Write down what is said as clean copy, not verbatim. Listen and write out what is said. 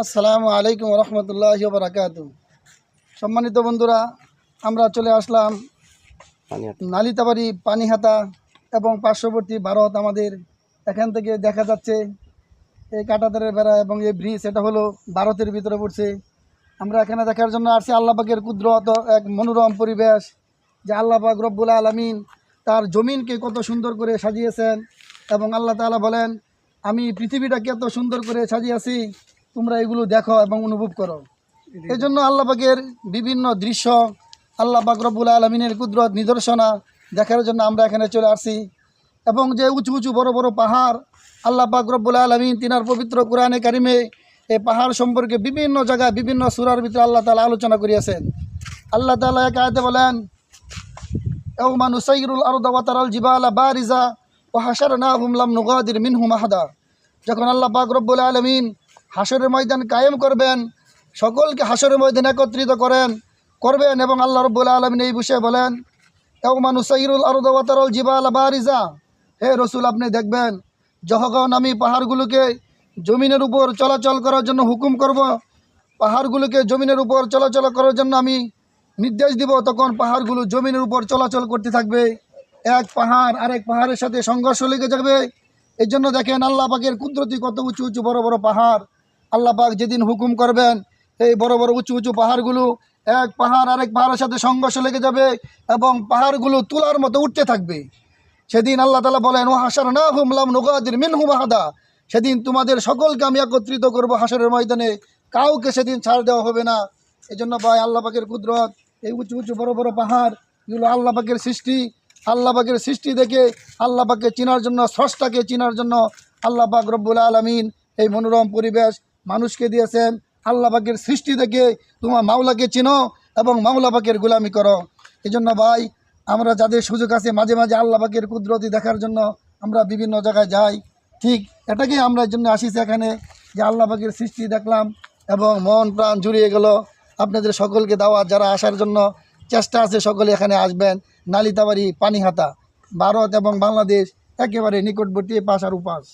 আসসালামু আলাইকুম রহমতুল্লাহি ওয়া বারাকাতুহু। সম্মানিত বন্ধুরা, আমরা চলে আসলাম নালিতাবাড়ি পানিহাতা এবং পার্শ্ববর্তী ভারত। আমাদের এখান থেকে দেখা যাচ্ছে এই কাঁটাতারের বেড়া এবং এই ব্রিজ, এটা হলো ভারতের ভিতরে পড়ছে। আমরা এখানে দেখার জন্য আসছি আল্লাহ পাকের কুদরত, এক মনোরম পরিবেশ, যে আল্লাহ পাক রব্বুল আলামিন তার জমিনকে কত সুন্দর করে সাজিয়েছেন। এবং আল্লাহ তাআলা বলেন, আমি পৃথিবীটাকে এত সুন্দর করে সাজিয়েছি, তোমরা এগুলো দেখো এবং অনুভব করো। এই জন্য আল্লাহ পাকের বিভিন্ন দৃশ্য, আল্লাহ পাক রব্বুল আলামিনের কুদরত নিদর্শনা দেখার জন্য আমরা এখানে চলে আসছি। এবং যে উঁচু উঁচু বড় বড় পাহাড়, আল্লাহ পাক রব্বুল আলামিন তিনার পবিত্র কোরআনে কারিমে এই পাহাড় সম্পর্কে বিভিন্ন জায়গায় বিভিন্ন সূরার ভিতরে আল্লাহ তাআলা আলোচনা করিয়াছেন। আল্লাহ তাআলা এক আয়াতে বলেন, ইয়াউমা নুসাইয়িরুল আরদা ওয়া তারাল জিবালা বারিজা ওয়া হাশারনাহুম লাম নুগাদির মিনহুম আহাদা। যখন আল্লাহ পাক রব্বুল আলামিন হাসরের ময়দান কায়েম করবেন, সকলকে হাসরের ময়দানে একত্রিত করবেন এবং আল্লাহ রব্বুল আলামিন এই বিষয়ে বলেন, ইয়াউমা নুসাইয়িরুল আরদা ওয়া তারাল জিবালা বারিজা, হে রসুল আপনি দেখবেন যখন আমি পাহাড়গুলোকে জমিনের উপর চলাচল করার জন্য হুকুম করব, পাহাড়গুলোকে জমিনের উপর চলাচল করার জন্য আমি নির্দেশ দিব, তখন পাহাড়গুলো জমিনের উপর চলাচল করতে থাকবে। এক পাহাড় আরেক পাহাড়ের সাথে সংঘর্ষ লেগে যাবে। এই জন্য দেখেন আল্লাহ পাকের কুদরতি কত উঁচু উঁচু বড় বড় পাহাড়। আল্লাহ পাক যেদিন হুকুম করবেন, এই বড় বড় উঁচু উঁচু পাহাড়গুলো এক পাহাড় আরেক পাহাড়ের সাথে সংঘর্ষ লেগে যাবে এবং পাহাড়গুলো তুলার মতো উঠতে থাকবে। সেদিন আল্লাহ তাআলা বলেন, ওয়া হাশারনাহুম লাম নুগাদির মিনহুম আহাদা, সেদিন তোমাদের সকলকে আমি একত্রিত করব হাসরের ময়দানে, কাউকে সেদিন ছাড় দেওয়া হবে না। এই জন্য ভাই আল্লাহ পাকের কুদরত, এই উঁচু উঁচু বড় বড় পাহাড়, এগুলো আল্লাহ পাকের সৃষ্টি। আল্লাহ পাকের সৃষ্টি দেখে আল্লাহ পাককে চেনার জন্য, স্রষ্টাকে চেনার জন্য আল্লাহ পাক রব্বুল আলামিন এই মনোরম পরিবেশ মানুষকে দিয়েছেন। আল্লাহ পাকের সৃষ্টি দেখে তোমার মাওলাকে চিনো এবং মাওলা পাকের গোলামি করো। এই জন্য ভাই, আমরা যাদের সুযোগ আছে মাঝে মাঝে আল্লাহ পাকের কুদরতি দেখার জন্য আমরা বিভিন্ন জায়গায় যাই। ঠিক এটাকেই আমরা এর জন্য আসিছি এখানে, যে আল্লাহ পাকের সৃষ্টি দেখলাম এবং মন প্রাণ জুড়িয়ে গেল। আপনাদের সকলকে দাওয়াত, যারা আসার জন্য চেষ্টা আছে সকলে এখানে আসবেন। নালিতাবাড়ি পানিহাতা, ভারত এবং বাংলাদেশ একেবারে নিকটবর্তী, পাশ আর উপাস।